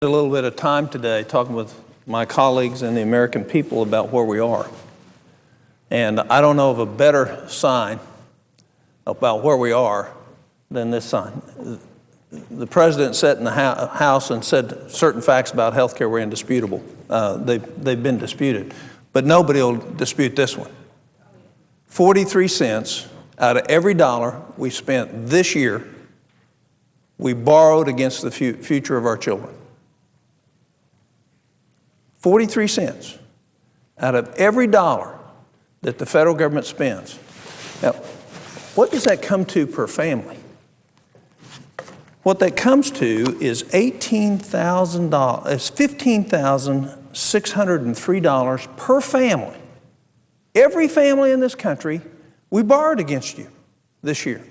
A little bit of time today talking with my colleagues and the American people about where we are. And I don't know of a better sign about where we are than this sign. The president sat in the House and said certain facts about health care were indisputable. They've been disputed. But nobody will dispute this one. 43 cents out of every dollar we spent this year, we borrowed against the future of our children. 43 cents out of every dollar that the federal government spends. Now, what does that come to per family? What that comes to is $18,000, it's $15,603 per family. Every family in this country, we borrowed against you this year.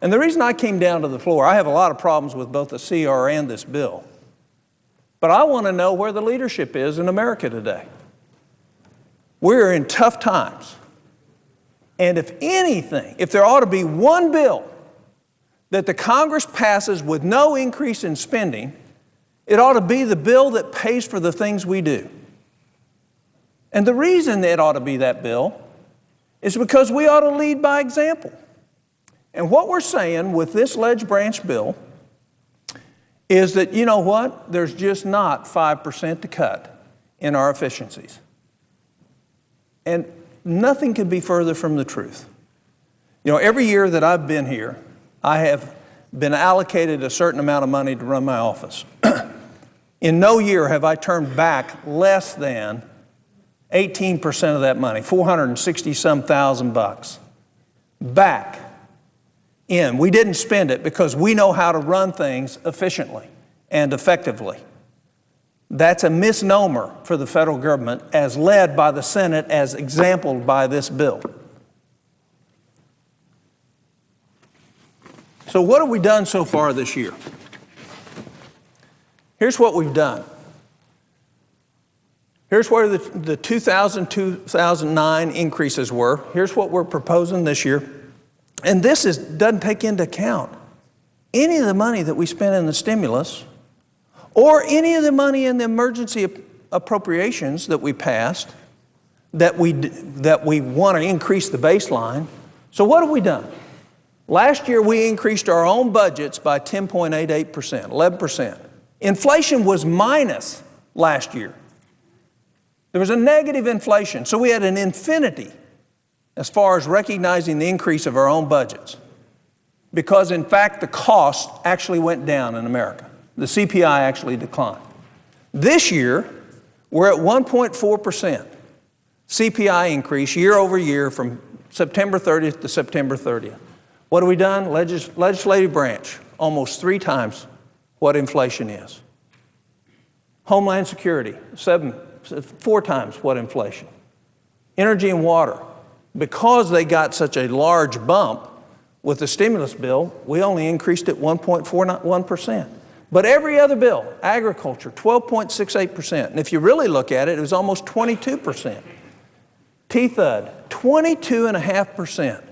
And the reason I came down to the floor, I have a lot of problems with both the CR and this bill. But I want to know where the leadership is in America today. We're in tough times. And if anything, if there ought to be one bill that the Congress passes with no increase in spending, it ought to be the bill that pays for the things we do. And the reason it ought to be that bill is because we ought to lead by example. And what we're saying with this ledge branch bill is that, you know what, there's just not 5% to cut in our efficiencies. And nothing could be further from the truth. You know, every year that I've been here, I have been allocated a certain amount of money to run my office. In no year have I turned back less than 18% of that money, $460-some thousand bucks, back in. We didn't spend it because we know how to run things efficiently and effectively. That's a misnomer for the federal government as led by the Senate, as exampled by this bill. So what have we done so far this year? Here's what we've done. Here's where the 2009 increases were. Here's what we're proposing this year. And this doesn't take into account any of the money that we spent in the stimulus or any of the money in the emergency appropriations that we passed that we want to increase the baseline. So what have we done? Last year, we increased our own budgets by 10.88%, 11%. Inflation was minus last year. There was a negative inflation, so we had an infinity as far as recognizing the increase of our own budgets. Because in fact, the cost actually went down in America. The CPI actually declined. This year, we're at 1.4% CPI increase year over year from September 30th to September 30th. What have we done? Legislative branch, almost 3 times what inflation is. Homeland Security, 4 times what inflation. Energy and water, because they got such a large bump with the stimulus bill, we only increased it 1.41%. But every other bill, agriculture, 12.68%. And if you really look at it, it was almost 22%. TTHUD, 22.5%.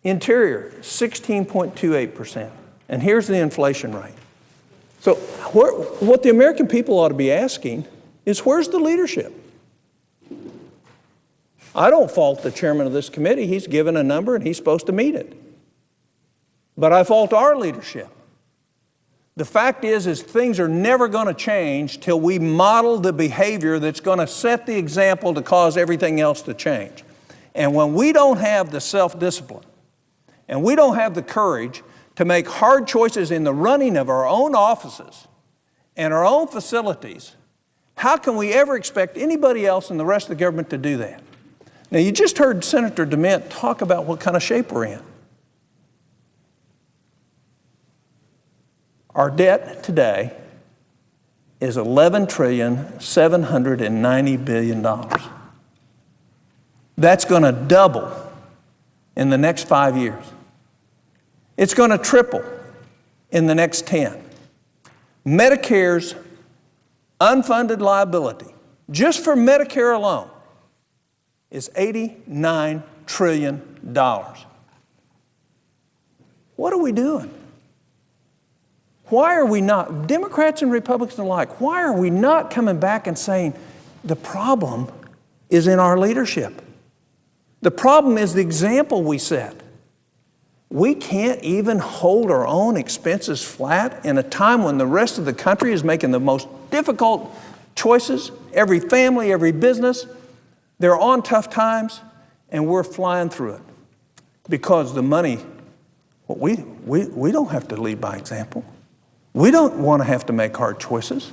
Interior, 16.28%. And here's the inflation rate. So what the American people ought to be asking is, where's the leadership? I don't fault the chairman of this committee. He's given a number and he's supposed to meet it. But I fault our leadership. The fact is things are never going to change till we model the behavior that's going to set the example to cause everything else to change. And when we don't have the self-discipline and we don't have the courage to make hard choices in the running of our own offices and our own facilities, how can we ever expect anybody else in the rest of the government to do that? Now, you just heard Senator DeMint talk about what kind of shape we're in. Our debt today is $11,790 billion. That's going to double in the next 5 years. It's going to triple in the next 10. Medicare's unfunded liability, just for Medicare alone, is $89 trillion. What are we doing? Why are we not, Democrats and Republicans alike, why are we not coming back and saying the problem is in our leadership? The problem is the example we set. We can't even hold our own expenses flat in a time when the rest of the country is making the most difficult choices. Every family, every business, they're on tough times, and we're flying through it. Because the money, well, we don't have to lead by example. We don't want to have to make hard choices.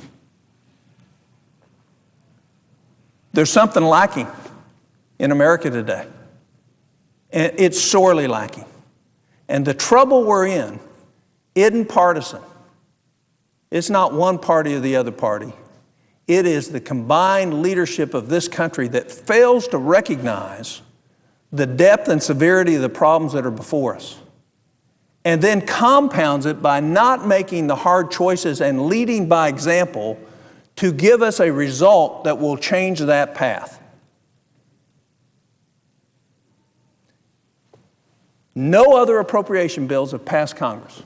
There's something lacking in America today, and it's sorely lacking. And the trouble we're in isn't partisan. It's not one party or the other party. It is the combined leadership of this country that fails to recognize the depth and severity of the problems that are before us, and then compounds it by not making the hard choices and leading by example to give us a result that will change that path. No other appropriation bills have passed Congress.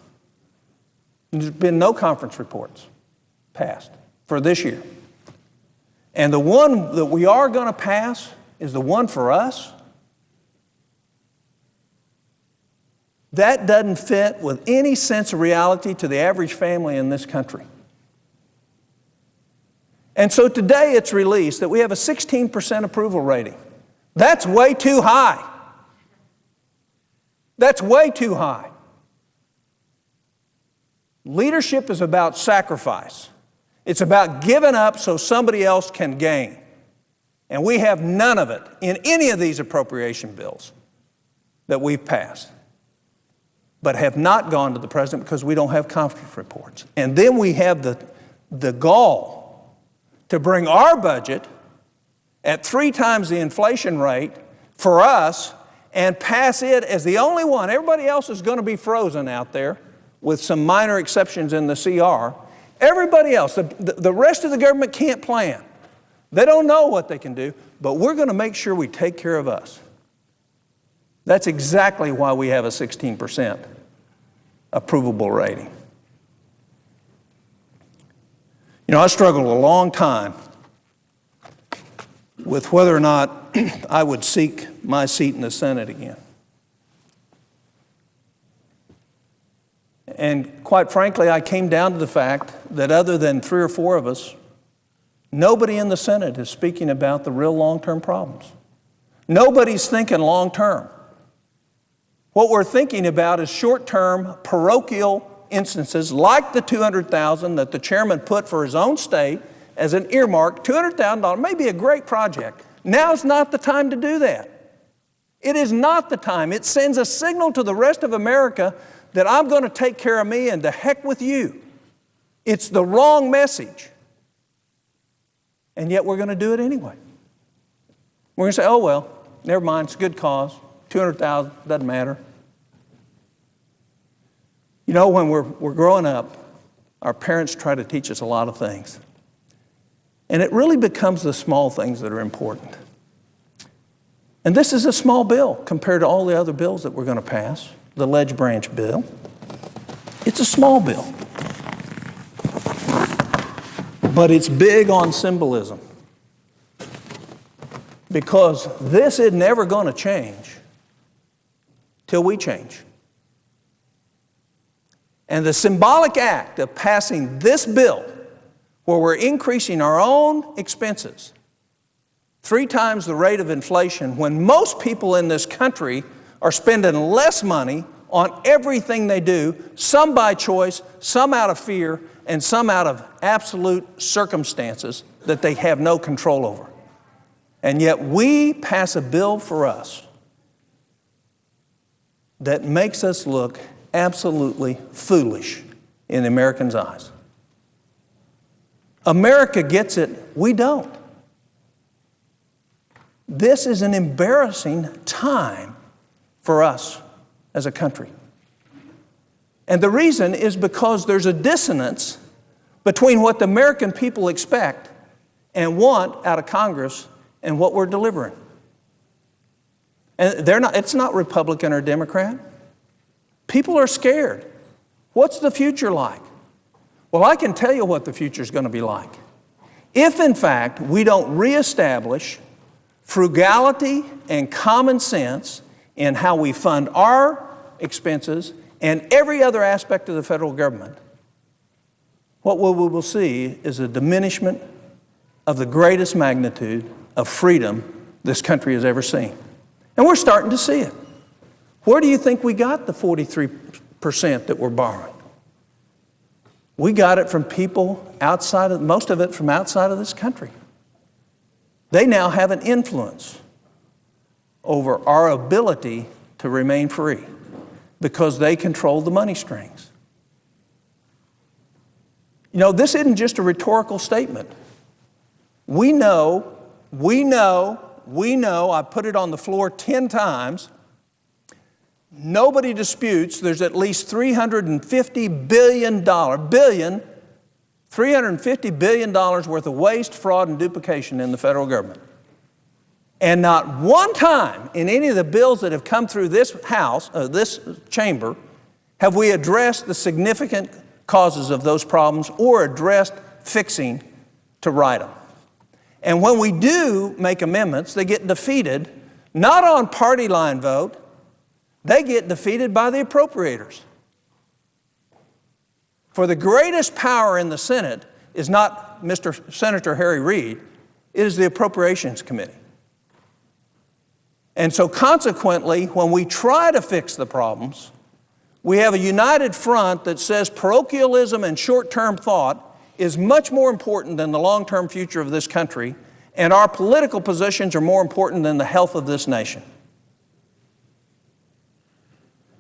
There's been no conference reports passed for this year. And the one that we are going to pass is the one for us. That doesn't fit with any sense of reality to the average family in this country. And so today it's released that we have a 16% approval rating. That's way too high. That's way too high. Leadership is about sacrifice. It's about giving up so somebody else can gain. And we have none of it in any of these appropriation bills that we've passed, but have not gone to the president because we don't have conference reports. And then we have the gall to bring our budget at 3 times the inflation rate for us and pass it as the only one. Everybody else is going to be frozen out there with some minor exceptions in the CR. Everybody else, the rest of the government can't plan. They don't know what they can do, but we're going to make sure we take care of us. That's exactly why we have a 16% approvable rating. You know, I struggled a long time with whether or not I would seek my seat in the Senate again. And quite frankly, I came down to the fact that other than 3 or 4 of us, nobody in the Senate is speaking about the real long-term problems. Nobody's thinking long-term. What we're thinking about is short-term parochial instances like the $200,000 that the chairman put for his own state as an earmark. $200,000 may be a great project. Now's not the time to do that. It is not the time. It sends a signal to the rest of America that I'm going to take care of me and to heck with you. It's the wrong message. And yet we're going to do it anyway. We're going to say, oh, well, never mind, it's a good cause. $200,000, doesn't matter. You know, when we're growing up, our parents try to teach us a lot of things. And it really becomes the small things that are important. And this is a small bill compared to all the other bills that we're going to pass. The Ledge Branch bill. It's a small bill. But it's big on symbolism. Because this is never going to change till we change. And the symbolic act of passing this bill, where we're increasing our own expenses 3 times the rate of inflation, when most people in this country are spending less money on everything they do, some by choice, some out of fear, and some out of absolute circumstances that they have no control over. And yet we pass a bill for us that makes us look absolutely foolish in the Americans' eyes. America gets it, we don't. This is an embarrassing time for us as a country. And the reason is because there's a dissonance between what the American people expect and want out of Congress and what we're delivering. And it's not Republican or Democrat. People are scared. What's the future like? Well, I can tell you what the future is going to be like. If, in fact, we don't reestablish frugality and common sense in how we fund our expenses and every other aspect of the federal government, what we will see is a diminishment of the greatest magnitude of freedom this country has ever seen. And we're starting to see it. Where do you think we got the 43% that we're borrowing? We got it from people outside of, most of it from outside of this country. They now have an influence over our ability to remain free because they control the money strings. You know, this isn't just a rhetorical statement. We know, I put it on the floor 10 times. Nobody disputes there's at least $350 billion worth of waste, fraud, and duplication in the federal government. And not one time in any of the bills that have come through this House, this chamber, have we addressed the significant causes of those problems or addressed fixing to right them. And when we do make amendments, they get defeated, not on party line vote, they get defeated by the appropriators. For the greatest power in the Senate is not Senator Harry Reid, it is the Appropriations Committee. And so consequently, when we try to fix the problems, we have a united front that says parochialism and short-term thought is much more important than the long-term future of this country, and our political positions are more important than the health of this nation.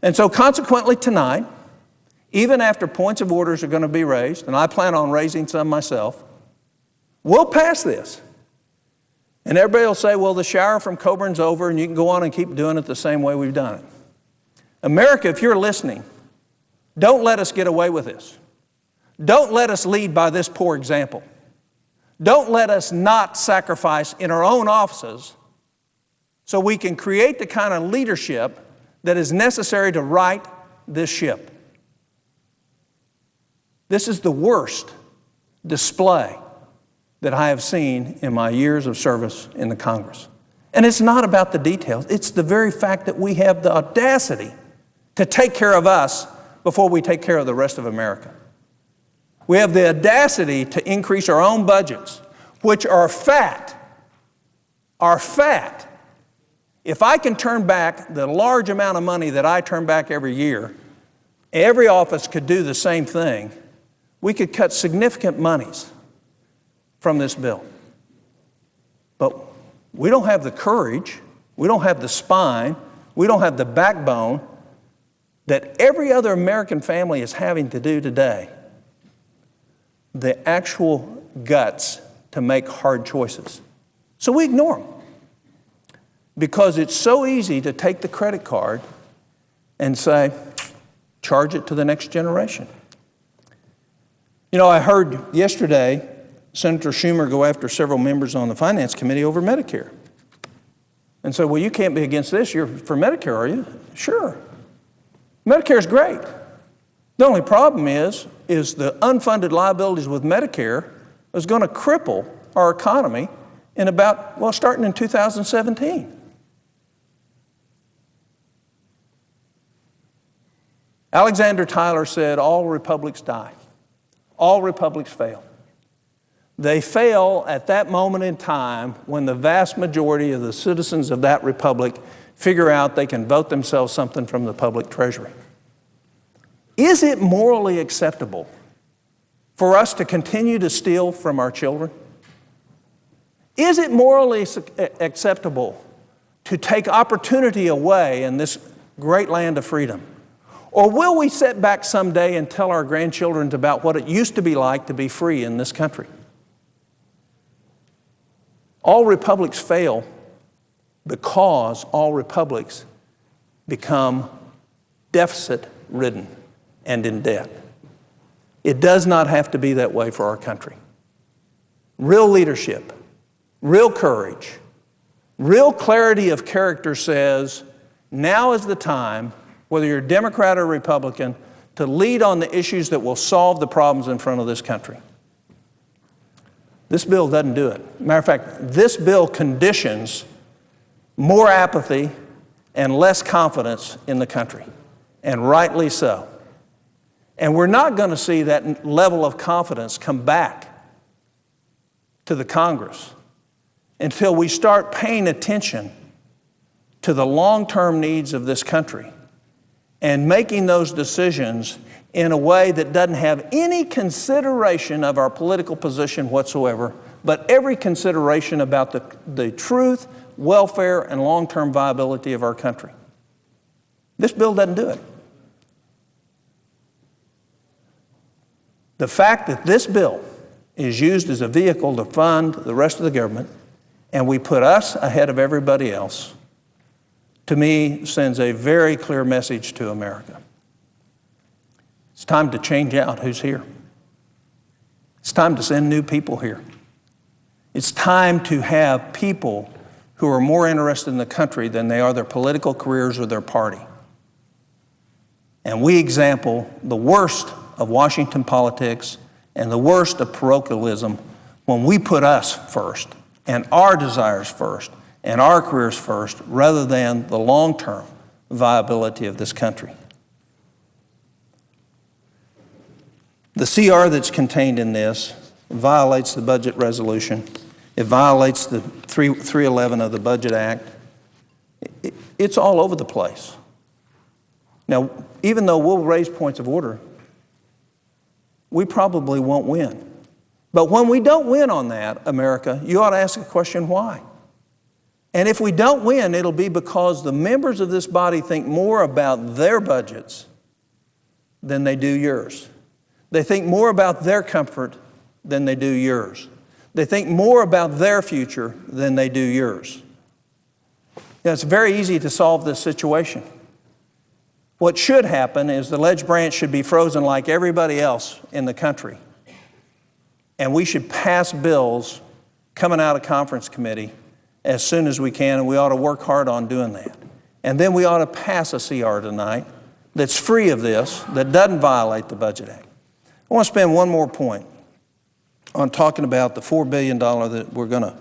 And so consequently tonight, even after points of orders are going to be raised, and I plan on raising some myself, we'll pass this. And everybody will say, well, the shower from Coburn's over and you can go on and keep doing it the same way we've done it. America, if you're listening, don't let us get away with this. Don't let us lead by this poor example. Don't let us not sacrifice in our own offices so we can create the kind of leadership that is necessary to right this ship. This is the worst display that I have seen in my years of service in the Congress. And it's not about the details. It's the very fact that we have the audacity to take care of us before we take care of the rest of America. We have the audacity to increase our own budgets, which are fat. If I can turn back the large amount of money that I turn back every year, every office could do the same thing. We could cut significant monies from this bill. But we don't have the courage, we don't have the spine, we don't have the backbone that every other American family is having to do today. The actual guts to make hard choices. So we ignore them. Because it's so easy to take the credit card and say, charge it to the next generation. You know, I heard yesterday Senator Schumer go after several members on the Finance Committee over Medicare. And say, well, you can't be against this. You're for Medicare, are you? Sure. Medicare is great. The only problem is the unfunded liabilities with Medicare is going to cripple our economy in starting in 2017. Alexander Tyler said, all republics die. All republics fail. They fail at that moment in time when the vast majority of the citizens of that republic figure out they can vote themselves something from the public treasury. Is it morally acceptable for us to continue to steal from our children? Is it morally acceptable to take opportunity away in this great land of freedom? Or will we sit back someday and tell our grandchildren about what it used to be like to be free in this country? All republics fail because all republics become deficit-ridden and in debt. It does not have to be that way for our country. Real leadership, real courage, real clarity of character says, now is the time, whether you're Democrat or Republican, to lead on the issues that will solve the problems in front of this country. This bill doesn't do it. Matter of fact, this bill conditions more apathy and less confidence in the country, and rightly so. And we're not going to see that level of confidence come back to the Congress until we start paying attention to the long-term needs of this country and making those decisions in a way that doesn't have any consideration of our political position whatsoever, but every consideration about the truth, welfare, and long-term viability of our country. This bill doesn't do it. The fact that this bill is used as a vehicle to fund the rest of the government, and we put us ahead of everybody else, to me sends a very clear message to America. It's time to change out who's here. It's time to send new people here. It's time to have people who are more interested in the country than they are their political careers or their party. And we example the worst of Washington politics and the worst of parochialism when we put us first and our desires first and our careers first rather than the long-term viability of this country. The CR that's contained in this violates the budget resolution. It violates the 311 of the Budget Act. It's all over the place. Now, even though we'll raise points of order, we probably won't win. But when we don't win on that, America, you ought to ask the question, why? And if we don't win, it'll be because the members of this body think more about their budgets than they do yours. They think more about their comfort than they do yours. They think more about their future than they do yours. It's very easy to solve this situation. What should happen is the ledge branch should be frozen like everybody else in the country. And we should pass bills coming out of conference committee as soon as we can, and we ought to work hard on doing that. And then we ought to pass a CR tonight that's free of this, that doesn't violate the Budget Act. I want to spend one more point on talking about the $4 billion that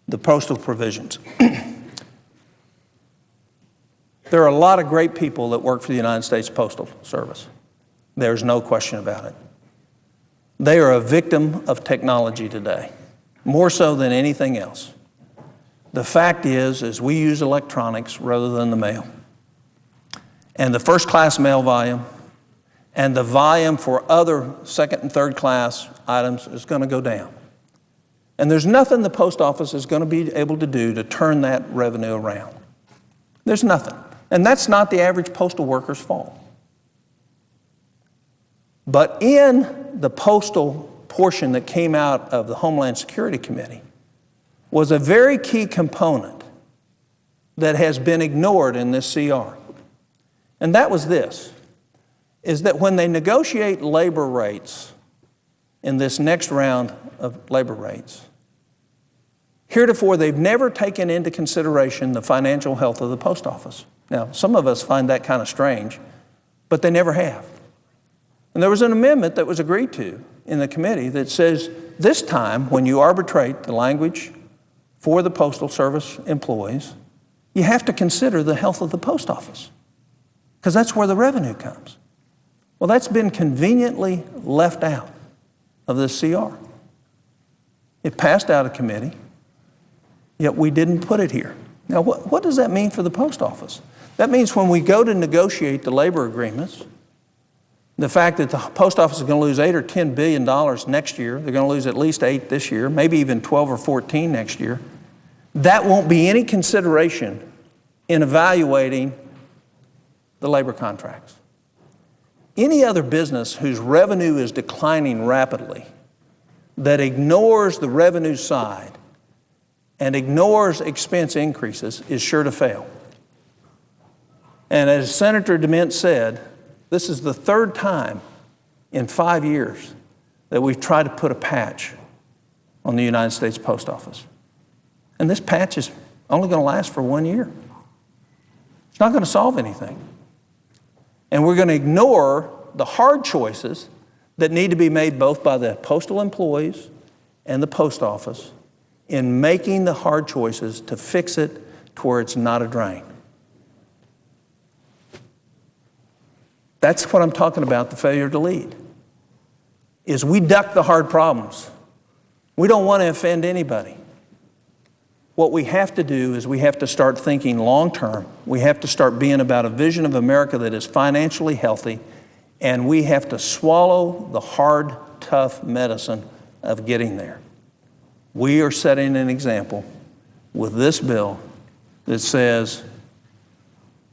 the postal provisions. There are a lot of great people that work for the United States Postal Service. There's no question about it. They are a victim of technology today, more so than anything else. The fact is we use electronics rather than the mail. And the first-class mail volume and the volume for other second and third class items is going to go down. And there's nothing the post office is going to be able to do to turn that revenue around. There's nothing. And that's not the average postal worker's fault. But in the postal portion that came out of the Homeland Security Committee was a very key component that has been ignored in this CR. And that was this, is that when they negotiate labor rates in this next round of labor rates, heretofore they've never taken into consideration the financial health of the post office. Now, some of us find that kind of strange, but they never have. And there was an amendment that was agreed to in the committee that says this time when you arbitrate the language for the Postal Service employees, you have to consider the health of the post office because that's where the revenue comes. Well, that's been conveniently left out of this CR. It passed out of committee, yet we didn't put it here. Now, what does that mean for the post office? That means when we go to negotiate the labor agreements, the fact that the post office is going to lose $8 or $10 billion next year, they're going to lose at least 8 this year, maybe even 12 or 14 next year, that won't be any consideration in evaluating the labor contracts. Any other business whose revenue is declining rapidly, that ignores the revenue side and ignores expense increases, is sure to fail. And as Senator DeMint said, this is the third time in 5 years that we've tried to put a patch on the United States Post Office. And this patch is only going to last for 1 year. It's not going to solve anything. And we're going to ignore the hard choices that need to be made both by the postal employees and the post office in making the hard choices to fix it to where it's not a drain. That's what I'm talking about, the failure to lead, is we duck the hard problems. We don't want to offend anybody. What we have to do is we have to start thinking long term. We have to start being about a vision of America that is financially healthy, and we have to swallow the hard, tough medicine of getting there. We are setting an example with this bill that says,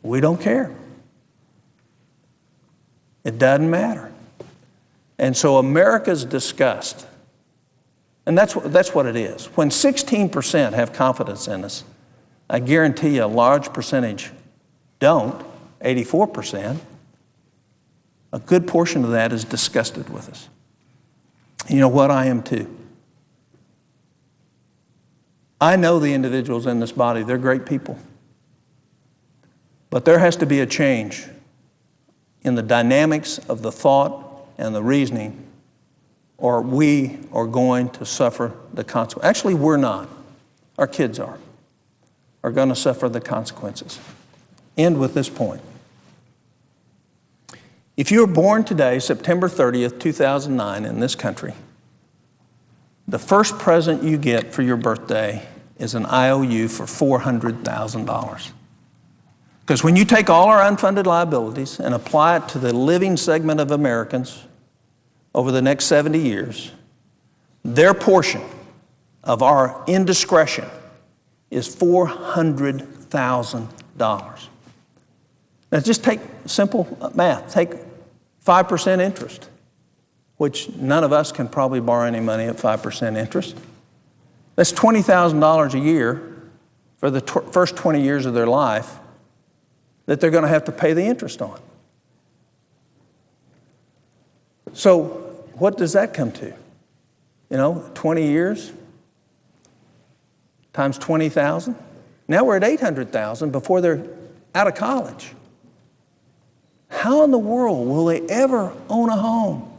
we don't care. It doesn't matter. And so America's disgust, and that's what it is. When 16% have confidence in us, I guarantee you a large percentage don't, 84%. A good portion of that is disgusted with us. You know what? I am too. I know the individuals in this body, they're great people. But there has to be a change in the dynamics of the thought and the reasoning, or we are going to suffer the consequences. Actually, we're not. Our kids are going to suffer the consequences. End with this point. If you were born today, September 30th, 2009, in this country, the first present you get for your birthday is an IOU for $400,000. Because when you take all our unfunded liabilities and apply it to the living segment of Americans over the next 70 years, their portion of our indiscretion is $400,000. Now just take simple math. Take 5% interest, which none of us can probably borrow any money at 5% interest. That's $20,000 a year for the first 20 years of their life that they're going to have to pay the interest on. So what does that come to? 20 years times 20,000. Now we're at 800,000 before they're out of college. How in the world will they ever own a home?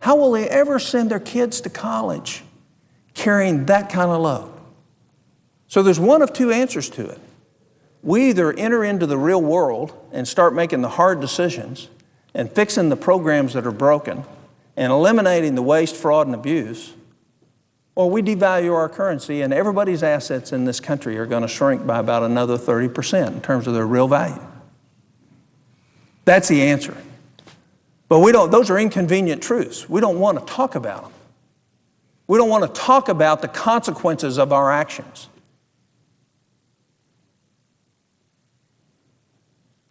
How will they ever send their kids to college carrying that kind of load? So there's one of two answers to it. We either enter into the real world and start making the hard decisions and fixing the programs that are broken and eliminating the waste, fraud, and abuse, or we devalue our currency and everybody's assets in this country are going to shrink by about another 30% in terms of their real value. That's the answer. But those are inconvenient truths. We don't want to talk about them. We don't want to talk about the consequences of our actions.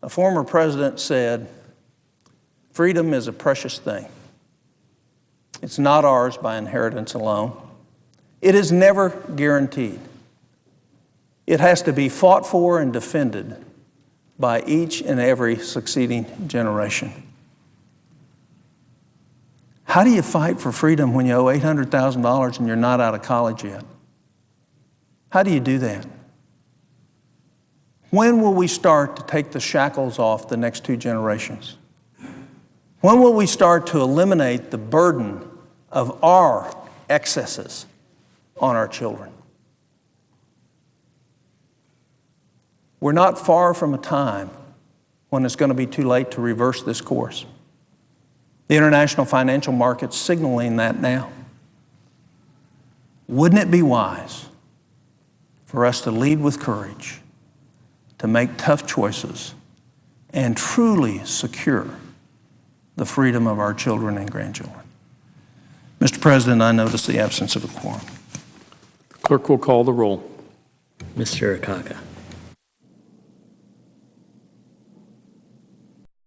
A former president said, freedom is a precious thing. It's not ours by inheritance alone. It is never guaranteed. It has to be fought for and defended by each and every succeeding generation. How do you fight for freedom when you owe $800,000 and you're not out of college yet? How do you do that? When will we start to take the shackles off the next two generations? When will we start to eliminate the burden of our excesses on our children? We're not far from a time when it's going to be too late to reverse this course. The international financial market's signaling that now. Wouldn't it be wise for us to lead with courage, to make tough choices, and truly secure the freedom of our children and grandchildren? Mr. President, I notice the absence of a quorum. The clerk will call the roll. Mr. Akaka.